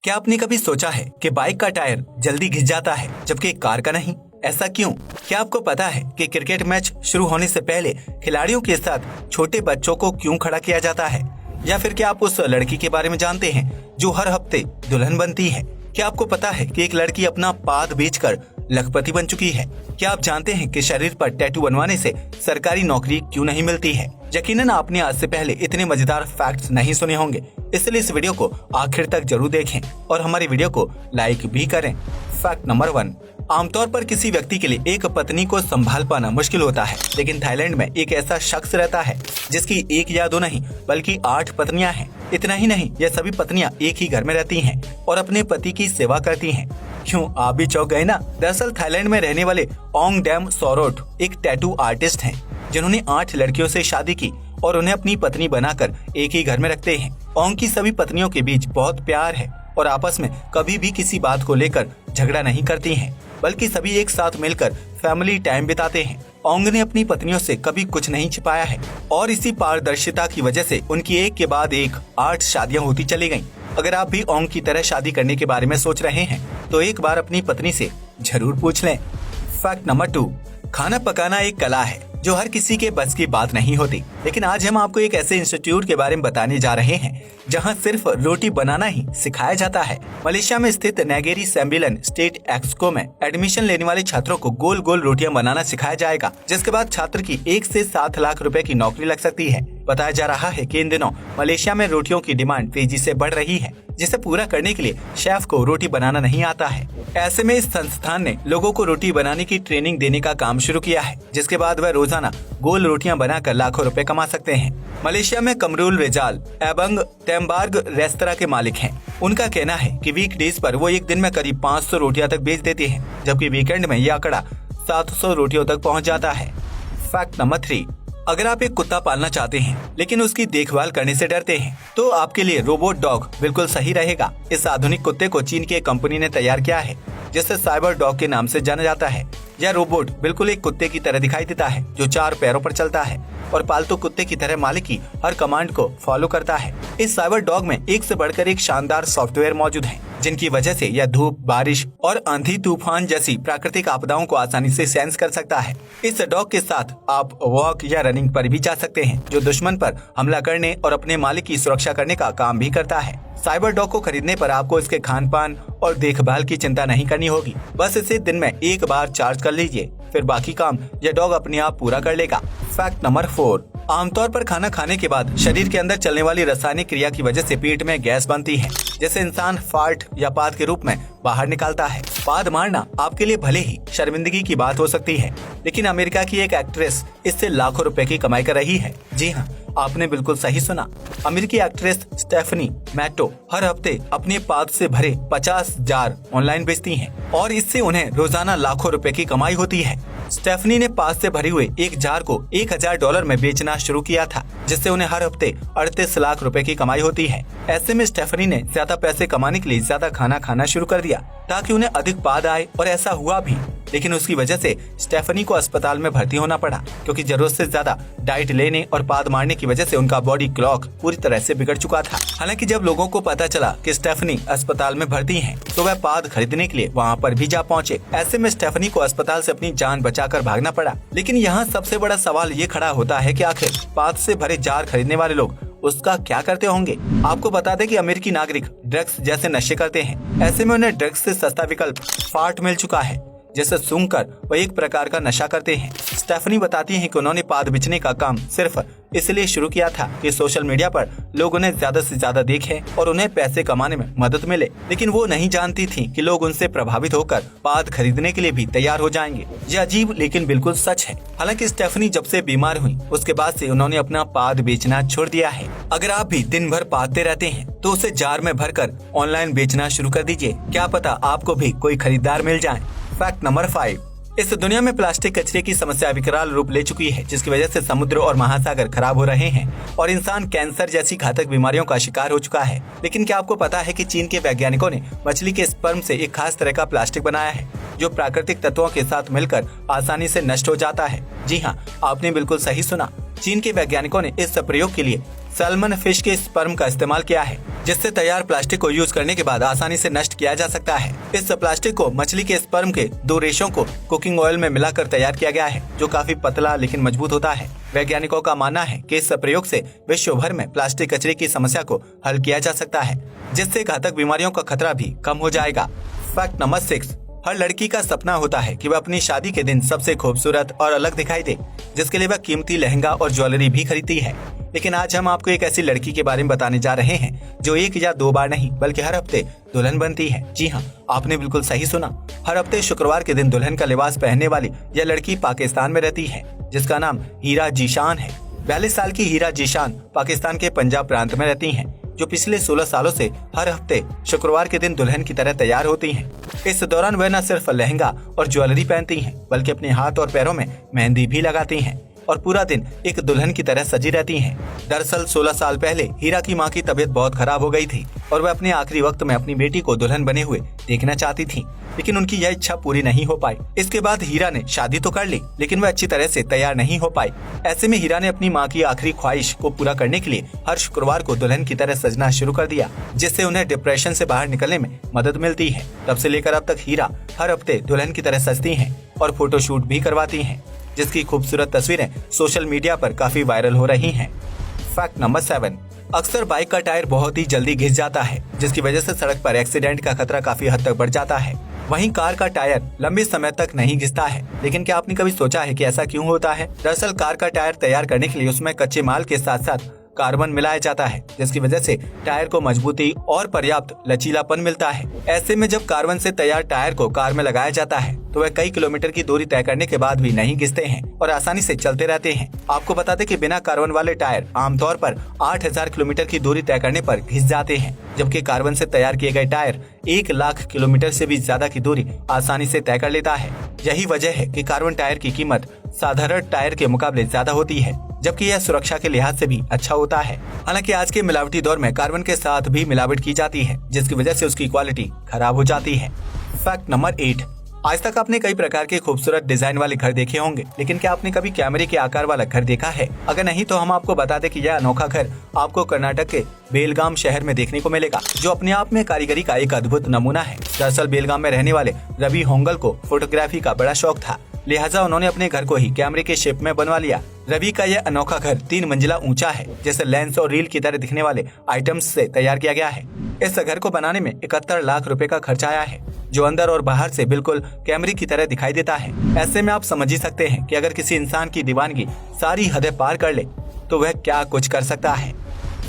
क्या आपने कभी सोचा है कि बाइक का टायर जल्दी घिस जाता है जबकि कार का नहीं? ऐसा क्यों? क्या आपको पता है कि क्रिकेट मैच शुरू होने से पहले खिलाड़ियों के साथ छोटे बच्चों को क्यों खड़ा किया जाता है? या फिर क्या आप उस लड़की के बारे में जानते हैं जो हर हफ्ते दुल्हन बनती है? क्या आपको पता है कि एक लड़की अपना पाद बेचकर लखपति बन चुकी है? क्या आप जानते हैं कि शरीर पर टैटू बनवाने से सरकारी नौकरी क्यों नहीं मिलती है? यकीनन आपने आज से पहले इतने मजेदार फैक्ट्स नहीं सुने होंगे, इसलिए इस वीडियो को आखिर तक जरूर देखें और हमारी वीडियो को लाइक भी करें। फैक्ट नंबर 1, आमतौर पर किसी व्यक्ति के लिए एक पत्नी को संभाल पाना मुश्किल होता है, लेकिन थाईलैंड में एक ऐसा शख्स रहता है जिसकी एक या दो नहीं बल्कि 8 पत्नियां हैं। इतना ही नहीं, यह सभी पत्नियां एक ही घर में रहती हैं और अपने पति की सेवा करती हैं। क्यों, आप भी चौंक गए ना? दरअसल थाईलैंड में रहने वाले ओंगडेम सोरोट एक टैटू आर्टिस्ट हैं जिन्होंने 8 लड़कियों से शादी की और उन्हें अपनी पत्नी बनाकर एक ही घर में रखते हैं। ओंग की सभी पत्नियों के बीच बहुत प्यार है और आपस में कभी भी किसी बात को लेकर झगड़ा नहीं करती हैं, बल्कि सभी एक साथ मिलकर फैमिली टाइम बिताते हैं। ओंग ने अपनी पत्नियों से कभी कुछ नहीं छिपाया है और इसी पारदर्शिता की वजह से उनकी एक के बाद एक 8 शादियां होती चली गईं। अगर आप भी ओंग की तरह शादी करने के बारे में सोच रहे हैं तो एक बार अपनी पत्नी से जरूर पूछ लें। फैक्ट नंबर 2, खाना पकाना एक कला है जो हर किसी के बस की बात नहीं होती, लेकिन आज हम आपको एक ऐसे इंस्टीट्यूट के बारे में बताने जा रहे हैं जहां सिर्फ रोटी बनाना ही सिखाया जाता है। मलेशिया में स्थित नेगेरी सेम्बिलन स्टेट एक्सको में एडमिशन लेने वाले छात्रों को गोल गोल रोटियां बनाना सिखाया जाएगा, जिसके बाद छात्र की 1 से 7 लाख रुपए की नौकरी लग सकती है। बताया जा रहा है कि इन दिनों मलेशिया में रोटियों की डिमांड तेजी से बढ़ रही है, जिसे पूरा करने के लिए शेफ को रोटी बनाना नहीं आता है। ऐसे में इस संस्थान ने लोगों को रोटी बनाने की ट्रेनिंग देने का काम शुरू किया है, जिसके बाद वह रोजाना गोल रोटियां बनाकर लाखों रुपए कमा सकते हैं। मलेशिया में कमरुल रेजाल एबंग टेम्बार्ग रेस्तरा के मालिक हैं। उनका कहना है कि वीकडेज पर वो एक दिन में करीब 500 रोटियां तक बेच देते हैं, जबकि वीकेंड में यह आंकड़ा 700 रोटियों तक पहुंच जाता है। फैक्ट नंबर 3, अगर आप एक कुत्ता पालना चाहते हैं लेकिन उसकी देखभाल करने से डरते हैं तो आपके लिए रोबोट डॉग बिल्कुल सही रहेगा। इस आधुनिक कुत्ते को चीन की एक कंपनी ने तैयार किया है, जिसे साइबर डॉग के नाम से जाना जाता है। यह रोबोट बिल्कुल एक कुत्ते की तरह दिखाई देता है जो 4 पैरों पर चलता है और पालतू कुत्ते की तरह मालिक की हर कमांड को फॉलो करता है। इस साइबर डॉग में एक से बढ़कर एक शानदार सॉफ्टवेयर मौजूद है, जिनकी वजह से यह धूप, बारिश और आंधी तूफान जैसी प्राकृतिक आपदाओं को आसानी से सेंस कर सकता है। इस डॉग के साथ आप वॉक या रनिंग पर भी जा सकते हैं, जो दुश्मन पर हमला करने और अपने मालिक की सुरक्षा करने का काम भी करता है। साइबर डॉग को खरीदने पर आपको इसके खान पान और देखभाल की चिंता नहीं करनी होगी। बस इसे दिन में एक बार चार्ज कर लीजिए, फिर बाकी काम यह डॉग अपने आप पूरा कर लेगा। फैक्ट नंबर 4, आमतौर पर खाना खाने के बाद शरीर के अंदर चलने वाली रासायनिक क्रिया की वजह से पेट में गैस बनती है, जिसे इंसान फार्ट या पाद के रूप में बाहर निकालता है। पाद मारना आपके लिए भले ही शर्मिंदगी की बात हो सकती है, लेकिन अमेरिका की एक एक्ट्रेस इससे लाखों रुपए की कमाई कर रही है। जी हाँ, आपने बिल्कुल सही सुना। अमेरिकी एक्ट्रेस स्टेफनी मैटो हर हफ्ते अपने पाद से भरे 50 जार ऑनलाइन बेचती हैं और इससे उन्हें रोजाना लाखों रुपए की कमाई होती है। स्टेफनी ने पाद से भरे हुए एक जार को $1000 में बेचना शुरू किया था, जिससे उन्हें हर हफ्ते 38 लाख रुपए की कमाई होती है। ऐसे में स्टेफनी ने ज्यादा पैसे कमाने के लिए ज्यादा खाना खाना शुरू कर दिया ताकि उन्हें अधिक पाद आए, और ऐसा हुआ भी। लेकिन उसकी वजह से स्टेफनी को अस्पताल में भर्ती होना पड़ा, क्योंकि जरूरत से ज्यादा डाइट लेने और पाद मारने की वजह से उनका बॉडी क्लॉक पूरी तरह से बिगड़ चुका था। हालांकि जब लोगों को पता चला कि स्टेफनी अस्पताल में भर्ती हैं, तो वह पाद खरीदने के लिए वहां पर भी जा पहुंचे। ऐसे में स्टेफनी को अस्पताल से अपनी जान बचाकर भागना पड़ा। लेकिन यहाँ सबसे बड़ा सवाल ये खड़ा होता है कि आखिर पाद से भरे जार खरीदने वाले लोग उसका क्या करते होंगे? आपको बता दें कि अमेरिकी नागरिक ड्रग्स जैसे नशे करते हैं। ऐसे में उन्हें ड्रग्स से सस्ता विकल्प फार्ट मिल चुका है, जिसे सूंघकर वह एक प्रकार का नशा करते हैं। स्टेफनी बताती हैं कि उन्होंने पाद बेचने का काम सिर्फ इसलिए शुरू किया था कि सोशल मीडिया पर लोग उन्हें ज्यादा से ज्यादा देखें और उन्हें पैसे कमाने में मदद मिले। लेकिन वो नहीं जानती थी कि लोग उनसे प्रभावित होकर पाद खरीदने के लिए भी तैयार हो जाएंगे। यह अजीब लेकिन बिल्कुल सच है। हालांकि स्टेफनी जब से बीमार हुई उसके बाद से उन्होंने अपना पाद बेचना छोड़ दिया है। अगर आप भी दिन भर पादते रहते हैं तो उसे जार में भरकर ऑनलाइन बेचना शुरू कर दीजिए, क्या पता आपको भी कोई खरीदार मिल जाए। फैक्ट नंबर 5, इस दुनिया में प्लास्टिक कचरे की समस्या विकराल रूप ले चुकी है, जिसकी वजह से समुद्र और महासागर खराब हो रहे हैं और इंसान कैंसर जैसी घातक बीमारियों का शिकार हो चुका है। लेकिन क्या आपको पता है कि चीन के वैज्ञानिकों ने मछली के स्पर्म से एक खास तरह का प्लास्टिक बनाया है जो प्राकृतिक तत्वों के साथ मिलकर आसानी से नष्ट हो जाता है? जी हाँ, आपने बिल्कुल सही सुना। चीन के वैज्ञानिकों ने इस प्रयोग के लिए सैल्मन फिश के स्पर्म का इस्तेमाल किया है, जिससे तैयार प्लास्टिक को यूज करने के बाद आसानी से नष्ट किया जा सकता है। इस प्लास्टिक को मछली के स्पर्म के 2 रेशों को कुकिंग ऑयल में मिलाकर तैयार किया गया है, जो काफी पतला लेकिन मजबूत होता है। वैज्ञानिकों का मानना है कि इस प्रयोग से विश्व भर में प्लास्टिक कचरे की समस्या को हल किया जा सकता है, जिससे घातक बीमारियों का खतरा भी कम हो जाएगा। फैक्ट नंबर 6, हर लड़की का सपना होता है कि वह अपनी शादी के दिन सबसे खूबसूरत और अलग दिखाई दे, जिसके लिए वह कीमती लहंगा और ज्वेलरी भी खरीदती है। लेकिन आज हम आपको एक ऐसी लड़की के बारे में बताने जा रहे हैं जो 1 या 2 बार नहीं बल्कि हर हफ्ते दुल्हन बनती है। जी हाँ, आपने बिल्कुल सही सुना। हर हफ्ते शुक्रवार के दिन दुल्हन का लिबास पहनने वाली यह लड़की पाकिस्तान में रहती है, जिसका नाम हीरा जीशान है। 42 साल की हीरा जीशान पाकिस्तान के पंजाब प्रांत में रहती हैं, जो पिछले 16 सालों से हर हफ्ते शुक्रवार के दिन दुल्हन की तरह तैयार होती हैं। इस दौरान वह न सिर्फ लहंगा और ज्वेलरी पहनती हैं, बल्कि अपने हाथ और पैरों में मेहंदी भी लगाती हैं और पूरा दिन एक दुल्हन की तरह सजी रहती हैं। दरअसल 16 साल पहले हीरा की मां की तबीयत बहुत खराब हो गई थी और वह अपने आखिरी वक्त में अपनी बेटी को दुल्हन बने हुए देखना चाहती थी, लेकिन उनकी यह इच्छा पूरी नहीं हो पाई। इसके बाद हीरा ने शादी तो कर ली, लेकिन वह अच्छी तरह से तैयार नहीं हो पाई। ऐसे में हीरा ने अपनी मां की आखिरी ख्वाहिश को पूरा करने के लिए हर शुक्रवार को दुल्हन की तरह सजना शुरू कर दिया, जिससे उन्हें डिप्रेशन से बाहर निकलने में मदद मिलती है। तब से लेकर अब तक हीरा हर हफ्ते दुल्हन की तरह सजती हैं और फोटोशूट भी करवाती हैं, जिसकी खूबसूरत तस्वीरें सोशल मीडिया पर काफी वायरल हो रही हैं। फैक्ट नंबर 7, अक्सर बाइक का टायर बहुत ही जल्दी घिस जाता है, जिसकी वजह से सड़क पर एक्सीडेंट का खतरा काफी हद तक बढ़ जाता है। वहीं कार का टायर लंबे समय तक नहीं घिसता है, लेकिन क्या आपने कभी सोचा है कि ऐसा क्यों होता है? दरअसल कार का टायर तैयार करने के लिए उसमें कच्चे माल के साथ साथ कार्बन मिलाया जाता है, जिसकी वजह से टायर को मजबूती और पर्याप्त लचीलापन मिलता है। ऐसे में जब कार्बन से तैयार टायर को कार में लगाया जाता है तो वह कई किलोमीटर की दूरी तय करने के बाद भी नहीं घिसते हैं और आसानी से चलते रहते हैं। आपको बता दें कि बिना कार्बन वाले टायर आमतौर पर 8000 किलोमीटर की दूरी तय करने पर घिस जाते हैं, जबकि कार्बन से तैयार किए गए टायर 1 लाख किलोमीटर से भी ज्यादा की दूरी आसानी से तय कर लेता है। यही वजह है कि कार्बन टायर की कीमत साधारण टायर के मुकाबले ज्यादा होती है, जबकि यह सुरक्षा के लिहाज से भी अच्छा होता है। हालांकि आज के मिलावटी दौर में कार्बन के साथ भी मिलावट की जाती है, जिसकी वजह से उसकी क्वालिटी खराब हो जाती है। फैक्ट नंबर 8, आज तक आपने कई प्रकार के खूबसूरत डिजाइन वाले घर देखे होंगे, लेकिन क्या आपने कभी कैमरे के आकार वाला घर देखा है? अगर नहीं तो हम आपको बता दें कि यह अनोखा घर आपको कर्नाटक के बेलगाम शहर में देखने को मिलेगा, जो अपने आप में कारीगरी का एक अद्भुत नमूना है। दरअसल बेलगाम में रहने वाले रवि होंगल को फोटोग्राफी का बड़ा शौक था, लिहाजा उन्होंने अपने घर को ही कैमरे के शेप में बनवा लिया। रवि का यह अनोखा घर 3 मंजिला ऊंचा है, जैसे लेंस और रील की तरह दिखने वाले आइटम्स से तैयार किया गया है। इस घर को बनाने में 71 लाख रुपए का खर्च आया है, जो अंदर और बाहर से बिल्कुल कैमरे की तरह दिखाई देता है। ऐसे में आप समझ ही सकते हैं कि अगर किसी इंसान की दीवानगी सारी हदें पार कर ले तो वह क्या कुछ कर सकता है।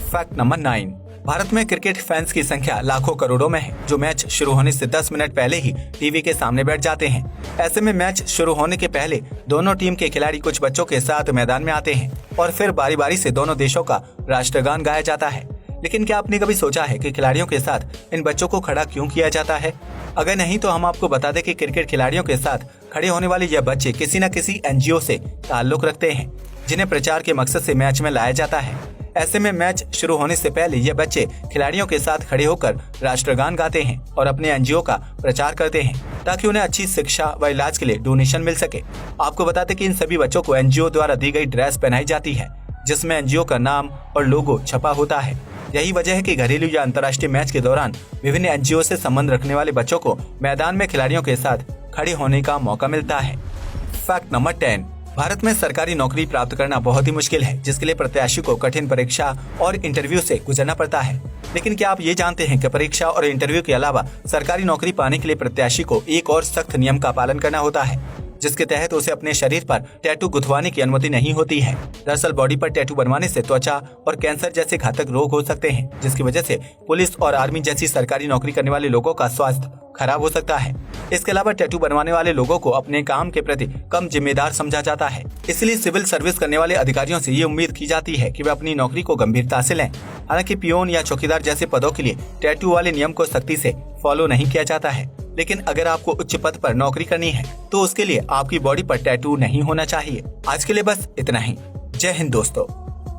फैक्ट नंबर 9, भारत में क्रिकेट फैंस की संख्या लाखों करोड़ों में है, जो मैच शुरू होने से 10 मिनट पहले ही टीवी के सामने बैठ जाते हैं। ऐसे में मैच शुरू होने के पहले दोनों टीम के खिलाड़ी कुछ बच्चों के साथ मैदान में आते हैं और फिर बारी बारी से दोनों देशों का राष्ट्रगान गाया जाता है। लेकिन क्या आपने कभी सोचा है कि खिलाड़ियों के साथ इन बच्चों को खड़ा क्यों किया जाता है? अगर नहीं तो हम आपको बता दें कि क्रिकेट खिलाड़ियों के साथ खड़े होने वाले यह बच्चे किसी न किसी NGO से ताल्लुक रखते हैं, जिन्हें प्रचार के मकसद से मैच में लाया जाता है। ऐसे में मैच शुरू होने से पहले ये बच्चे खिलाड़ियों के साथ खड़े होकर राष्ट्रगान गाते हैं और अपने NGO का प्रचार करते हैं, ताकि उन्हें अच्छी शिक्षा व इलाज के लिए डोनेशन मिल सके। आपको बताते कि इन सभी बच्चों को NGO द्वारा दी गई ड्रेस पहनाई जाती है, जिसमें NGO का नाम और लोगो छपा होता है। यही वजह है कि घरेलू या अंतर्राष्ट्रीय मैच के दौरान विभिन्न NGO से संबंध रखने वाले बच्चों को मैदान में खिलाड़ियों के साथ खड़े होने का मौका मिलता है। फैक्ट नंबर 10, भारत में सरकारी नौकरी प्राप्त करना बहुत ही मुश्किल है, जिसके लिए प्रत्याशी को कठिन परीक्षा और इंटरव्यू से गुजरना पड़ता है। लेकिन क्या आप ये जानते हैं कि परीक्षा और इंटरव्यू के अलावा सरकारी नौकरी पाने के लिए प्रत्याशी को एक और सख्त नियम का पालन करना होता है, जिसके तहत उसे अपने शरीर पर टैटू गुथवाने की अनुमति नहीं होती है। दरअसल बॉडी पर टैटू बनवाने से त्वचा और कैंसर जैसे घातक रोग हो सकते हैं, जिसकी वजह से पुलिस और आर्मी जैसी सरकारी नौकरी करने वाले लोगों का स्वास्थ्य खराब हो सकता है। इसके अलावा टैटू बनवाने वाले लोगों को अपने काम के प्रति कम जिम्मेदार समझा जाता है। इसलिए सिविल सर्विस करने वाले अधिकारियों से ये उम्मीद की जाती है कि वे अपनी नौकरी को गंभीरता से लें। हालांकि पियोन या चौकीदार जैसे पदों के लिए टैटू वाले नियम को सख्ती से फॉलो नहीं किया जाता है। लेकिन अगर आपको उच्च पद पर नौकरी करनी है तो उसके लिए आपकी बॉडी पर टैटू नहीं होना चाहिए। आज के लिए बस इतना ही। जय हिंद दोस्तों।